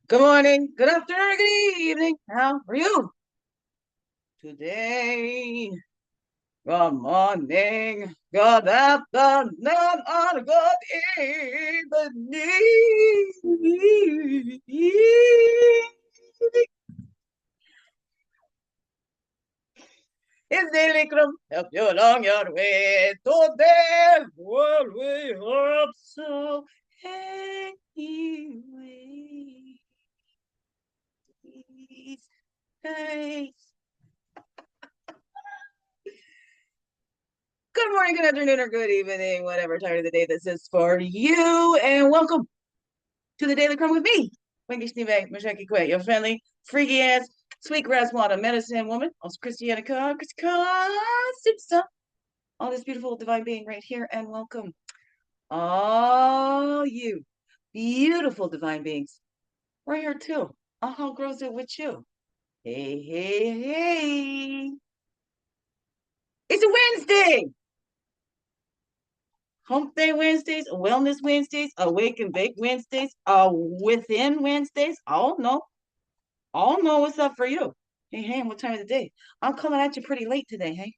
Good morning, good afternoon, good evening. How are you today? Good morning, good afternoon, or good evening. It's Daily CRUMB. Help you along your way to there. Well, we hope so. Anyway. Hey. Good morning, good afternoon, or good evening, whatever time of the day this is for you. And welcome to the Daily CRUMB with me, Wendy Mashaki Quay, your friendly, freaky ass, sweetgrass water medicine woman, also Christiana Superstar, all this beautiful divine being right here. And welcome all you beautiful divine beings. We're here too. How grows it with you? Hey, hey, hey. It's a Wednesday. Hump Day Wednesdays, Wellness Wednesdays, Awake and Bake Wednesdays, Within Wednesdays. I'll know what's up for you. Hey, hey, what time of the day? I'm coming at you pretty late today, hey?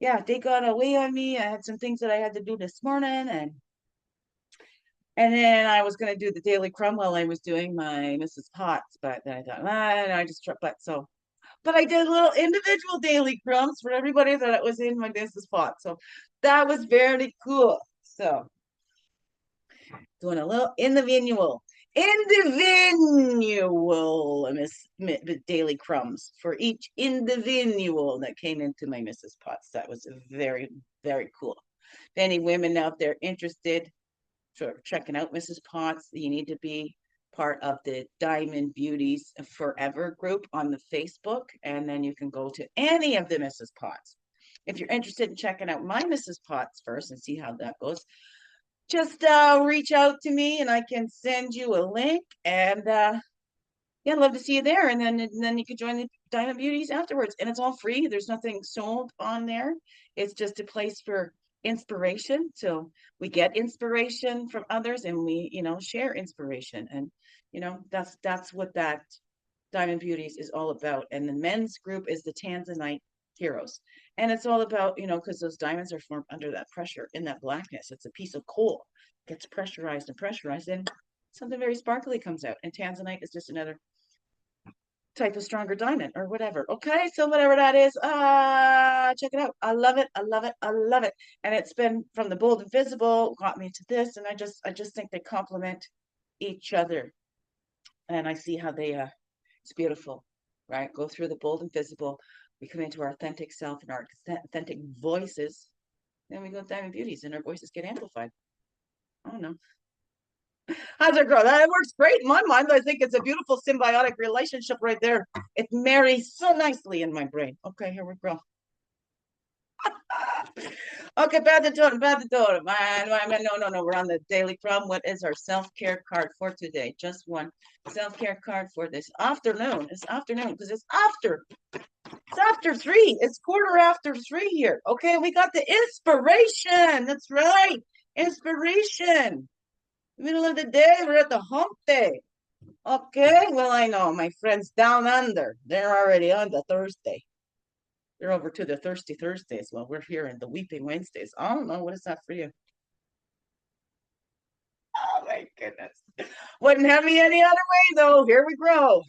Yeah, they got away on me. I had some things that I had to do this morning, and then I was gonna do the Daily CRUMB while I was doing my Mrs. Potts, but then I thought, I just dropped but so. But I did little individual daily crumbs for everybody that it was in my Mrs. Potts. So that was very cool. So doing a little individual daily crumbs for each individual that came into my Mrs. Potts. That was very, very cool. If any women out there interested for checking out Mrs. Potts, you need to be part of the Diamond Beauties Forever group on the Facebook, and then you can go to any of the Mrs. Potts. If you're interested in checking out my Mrs. Potts first and see how that goes, just reach out to me and I can send you a link. And yeah, I'd love to see you there. And then you could join the Diamond Beauties afterwards. And it's all free. There's nothing sold on there. It's just a place for inspiration. So we get inspiration from others and we, share inspiration. And that's what that Diamond Beauties is all about. And the men's group is the Tanzanite Heroes. And it's all about, because those diamonds are formed under that pressure in that blackness. It's a piece of coal, gets pressurized, and something very sparkly comes out. And Tanzanite is just another type of stronger diamond or whatever. Okay, so whatever that is, check it out. I love it. I love it. I love it. And it's been from the bold and visible got me to this, and I just think they complement each other. And I see how they it's beautiful, right? Go through the bold and visible. We come into our authentic self and our authentic voices. Then we go Diamond Beauties and our voices get amplified. I don't know. How's it grow? That works great in my mind. I think it's a beautiful symbiotic relationship right there. It marries so nicely in my brain. Okay, here we go. Okay, Path Totem, Path Totem. No. We're on the Daily CRUMB. What is our self-care card for today? Just one self-care card for this afternoon. It's afternoon because it's after 3. It's quarter after 3 here. Okay, we got the inspiration. That's right. Inspiration. Middle of the day, we're at the hump day. Okay, well, I know my friends down under, they're already on the Thursday. They're over to the Thirsty Thursdays. Well, we're here in the Weeping Wednesdays. I don't know. What is that for you? Oh, my goodness. Wouldn't have me any other way, though. Here we go.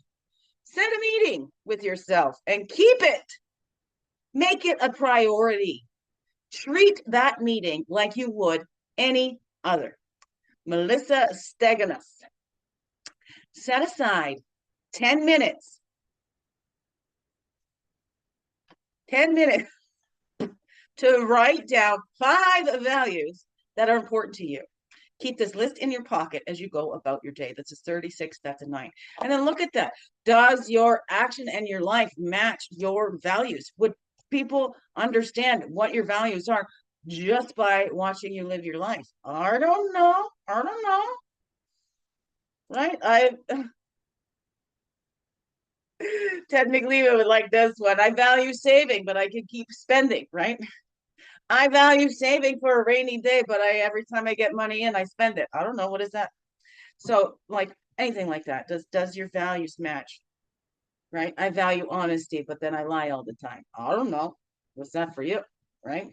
Set a meeting with yourself and keep it. Make it a priority. Treat that meeting like you would any other. Melissa Steginus. Set aside 10 minutes. 10 minutes to write down 5 values that are important to you. Keep this list in your pocket as you go about your day. That's a 36, that's a 9. And then look at that. Does your action and your life match your values? Would people understand what your values are just by watching you live your life? I don't know. Right? Ted McLeod would like this one. I value saving, but I can keep spending, right? I value saving for a rainy day, but every time I get money in, I spend it. I don't know. What is that? So, like, anything like that. Does your values match? Right? I value honesty, but then I lie all the time. I don't know. What's that for you? Right?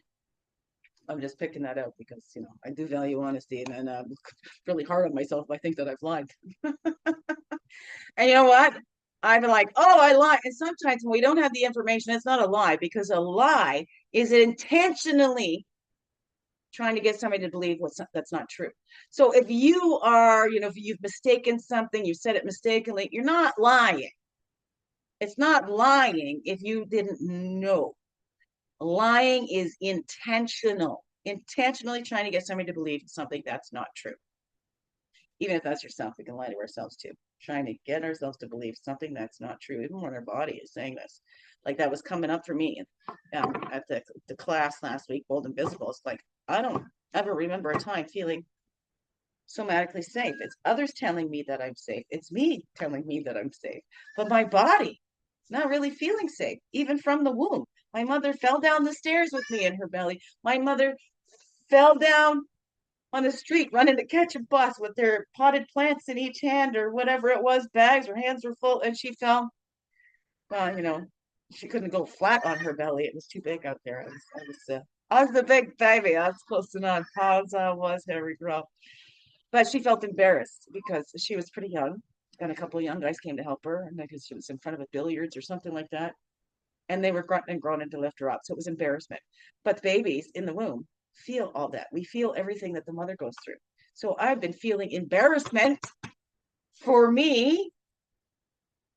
I'm just picking that out because, I do value honesty, and then I'm really hard on myself if I think that I've lied. And you know what? I'm like, oh, I lie. And sometimes when we don't have the information, it's not a lie, because a lie is intentionally trying to get somebody to believe that's not true. So if you are, if you've mistaken something, you said it mistakenly, you're not lying. It's not lying if you didn't know. Lying is intentionally trying to get somebody to believe something that's not true. Even if that's yourself, we can lie to ourselves too, trying to get ourselves to believe something that's not true, even when our body is saying this. Like that was coming up for me at the class last week, Bold and Visible. It's like, I don't ever remember a time feeling somatically safe. It's others telling me that I'm safe. It's me telling me that I'm safe. But my body, not really feeling safe, even from the womb. My mother fell down the stairs with me in her belly. My mother fell down on the street running to catch a bus with their potted plants in each hand, or whatever it was, bags, her hands were full, and she fell. She couldn't go flat on her belly. It was too big out there. I was the big baby. I was close to not pounds. I was Harry Girl. But she felt embarrassed because she was pretty young, and a couple of young guys came to help her, and because she was in front of a billiards or something like that, and they were grunting and groaning to lift her up. So it was embarrassment. But babies in the womb feel all that. We feel everything that the mother goes through. So I've been feeling embarrassment for me,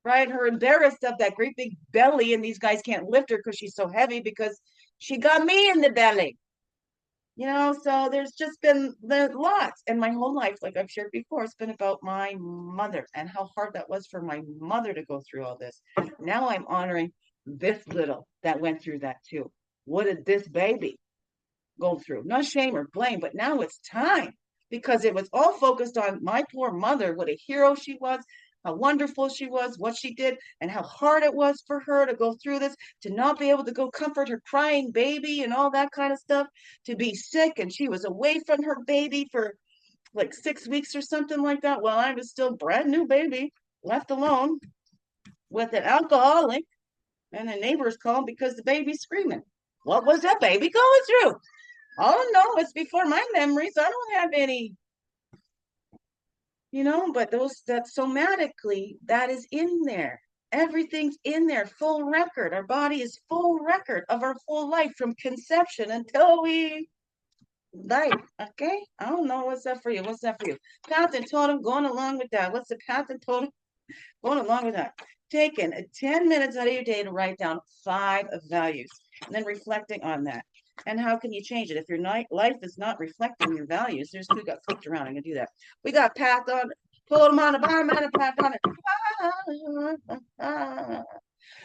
right? Her embarrassed of that great big belly, and these guys can't lift her because she's so heavy because she got me in the belly. So there's just been lots. And my whole life, like I've shared before, it's been about my mother and how hard that was for my mother to go through all this. Now I'm honoring this little that went through that too. What did this baby go through? Not shame or blame, but now it's time, because it was all focused on my poor mother, what a hero she was, how wonderful she was, what she did, and how hard it was for her to go through this, to not be able to go comfort her crying baby and all that kind of stuff, to be sick, and she was away from her baby for like 6 weeks or something like that, while I was still brand new baby, left alone with an alcoholic, and the neighbors called because the baby's screaming. What was that baby going through? Oh no, it's before my memories. I don't have any, but that somatically, that is in there. Everything's in there, full record. Our body is full record of our whole life from conception until we die. Okay? I don't know. What's that for you? What's that for you? Path and Totem, going along with that. What's the Path and Totem? Going along with that. Taking 10 minutes out of your day to write down 5 values, and then reflecting on that. And how can you change it? If your life is not reflecting your values, there's 2 got flipped around. I'm going to do that. We got Path on, Totem on a bar, man, Path on it.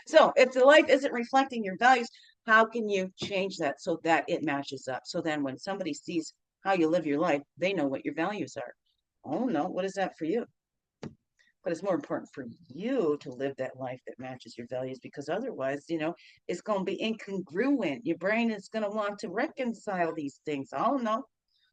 So if the life isn't reflecting your values, how can you change that so that it matches up? So then when somebody sees how you live your life, they know what your values are. Oh no, what is that for you? But it's more important for you to live that life that matches your values, because otherwise, it's going to be incongruent. Your brain is going to want to reconcile these things. Oh no,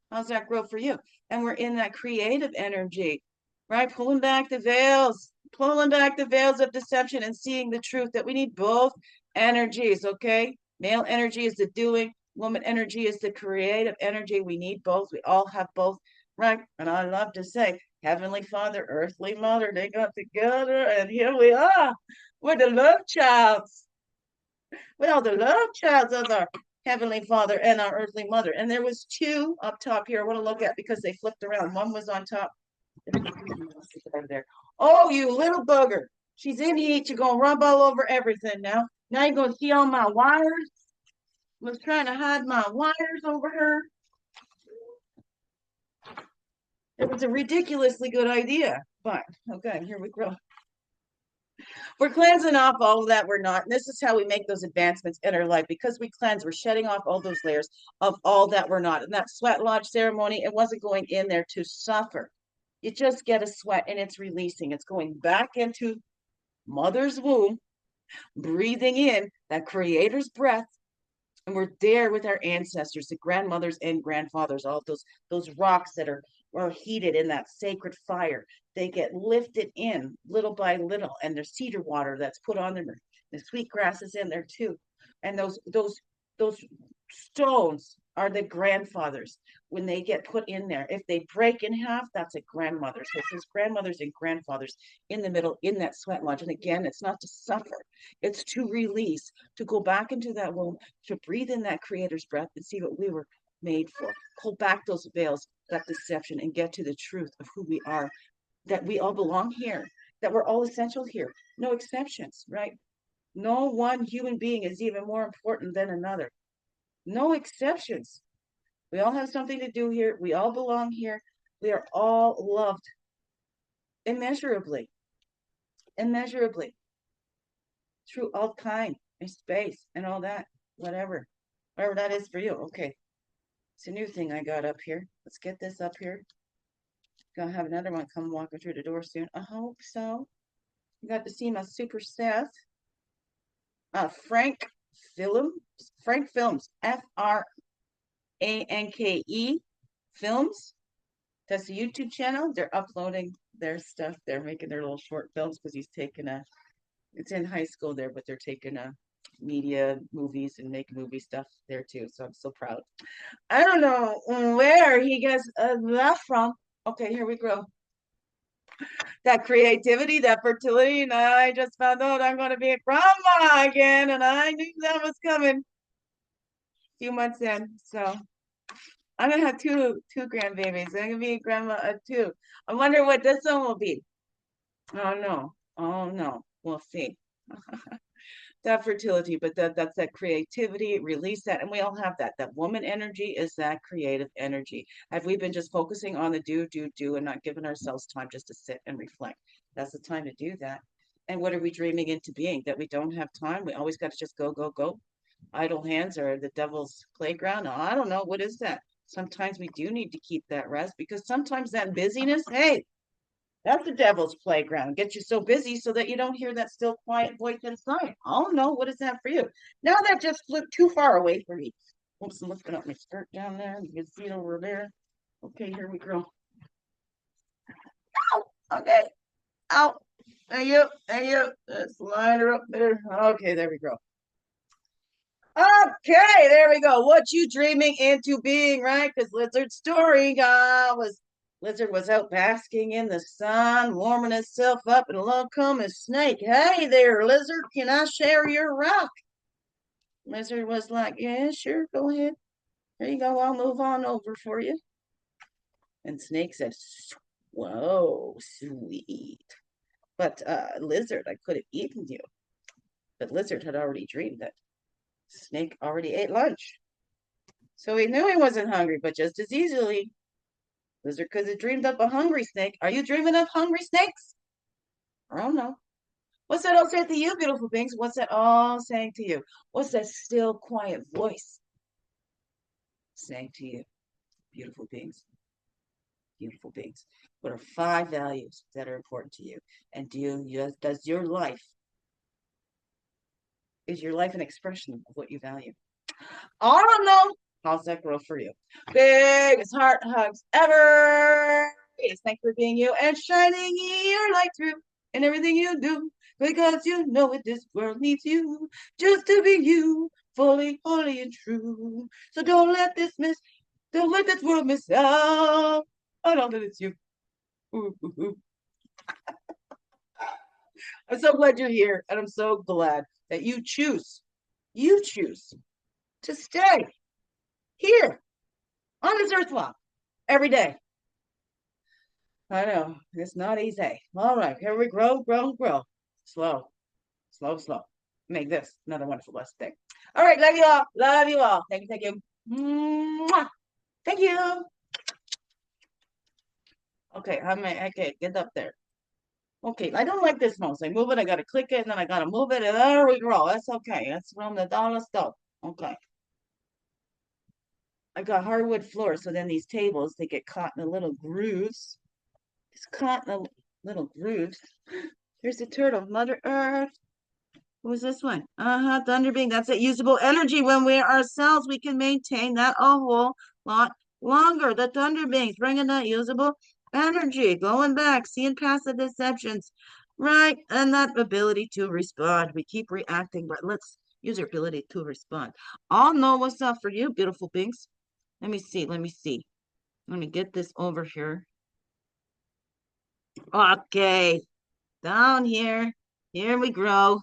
how's that grow for you? And we're in that creative energy, right? Pulling back the veils of deception and seeing the truth that we need both energies, okay? Male energy is the doing, woman energy is the creative energy. We need both. We all have both, right? And I love to say, Heavenly Father, Earthly Mother, they got together, and here we are. We're the love childs. We're the love childs of our Heavenly Father and our Earthly Mother. And there was 2 up top here I want to look at because they flipped around. One was on top. There. Oh, you little bugger. She's in heat. You're going to rub all over everything now. Now you're going to see all my wires. I was trying to hide my wires over her. It was a ridiculously good idea, but okay, here we go. We're cleansing off all that we're not. And this is how we make those advancements in our life. Because we cleanse, we're shedding off all those layers of all that we're not. And that sweat lodge ceremony, it wasn't going in there to suffer. You just get a sweat and it's releasing. It's going back into mother's womb, breathing in that creator's breath. And we're there with our ancestors, the grandmothers and grandfathers, all those rocks that are or heated in that sacred fire. They get lifted in little by little, and there's cedar water that's put on them. The sweet grass is in there too. And those stones are the grandfathers when they get put in there. If they break in half, that's a grandmother. So it says grandmothers and grandfathers in the middle in that sweat lodge. And again, it's not to suffer, it's to release, to go back into that womb, to breathe in that creator's breath and see what we were made for. Pull back those veils, that deception, and get to the truth of who we are, that we all belong here, that we're all essential here. No exceptions, right? No one human being is even more important than another. No exceptions. We all have something to do here. We all belong here. We are all loved immeasurably, immeasurably, through all time and space and all that, whatever that is for you. Okay, it's a new thing I got up here. Let's get this up here. Gonna have another one come walking through the door soon. I hope so. You got to see my super Seth. Frank Films, FRANKE Films. That's the YouTube channel. They're uploading their stuff. They're making their little short films because he's taking it's in high school there, but they're taking media movies and making movie stuff there too. So I'm so proud. I don't know where he gets that from. Okay, here we go. That creativity, that fertility, and I just found out I'm going to be a grandma again, and I knew that was coming a few months in. So I'm gonna have two grandbabies. I'm gonna be a grandma of two. I wonder what this one will be. Oh no, we'll see. That fertility, but that's that creativity, release that, and we all have that. That woman energy is that creative energy. Have we been just focusing on the do and not giving ourselves time just to sit and reflect? That's the time to do that. And what are we dreaming into being? That we don't have time? We always got to just go, go, go. Idle hands are the devil's playground. I don't know. What is that? Sometimes we do need to keep that rest, because sometimes that busyness, hey, that's the devil's playground. Get you so busy so that you don't hear that still quiet voice inside. Oh no, what is that for you? Now that just flew too far away from me. Oops, I'm looking up my skirt down there. You can see it over there. Okay, here we go. Ow, okay. Ow. Thank you. Slide her up there. Okay, there we go. Okay, there we go. What you dreaming into being, right? Because Lizard's story Lizard was out basking in the sun, warming himself up, and along come a snake. Hey there, Lizard, can I share your rock? Lizard was like, yeah, sure, go ahead. Here you go, I'll move on over for you. And Snake said, whoa, sweet. But Lizard, I could have eaten you. But Lizard had already dreamed that Snake already ate lunch. So he knew he wasn't hungry, but just as easily, Lizard could have dreamed up a hungry snake. Are you dreaming of hungry snakes? I don't know. What's that all saying to you, beautiful beings? What's that all saying to you? What's that still, quiet voice saying to you, beautiful beings? Beautiful beings. What are 5 values that are important to you? And is your life an expression of what you value? I don't know. How's that grow for you? Biggest heart hugs ever. Yes, thanks for being you and shining your light through in everything you do, because you know it. This world needs you just to be you, fully, holy, and true. So don't let this world miss out. I know that it's you. Ooh, ooh, ooh. I'm so glad you're here, and I'm so glad that you choose to stay here on this earth walk every day. I know, it's not easy. All right, here we grow. Slow. Make this another wonderful blessed day. All right, love you all. Thank you. Mwah. Thank you. Okay, get up there. Okay, I don't like this mouse. I move it, I gotta click it, and then I gotta move it, and there we go. That's okay. That's from the dollar store. Okay. I got hardwood floors, so then these tables, they get caught in the little grooves. It's caught in the little grooves. Here's the turtle, Mother Earth. What was this one? Thunder being. That's it. Usable energy. When we are ourselves, we can maintain that a whole lot longer. The Thunder Beings bringing that usable energy, going back, seeing past the deceptions, right? And that ability to respond. We keep reacting, but let's use your ability to respond. I'll know what's up for you, beautiful beings. Let me see. Let me see. Let me get this over here. Okay. Down here. Here we grow.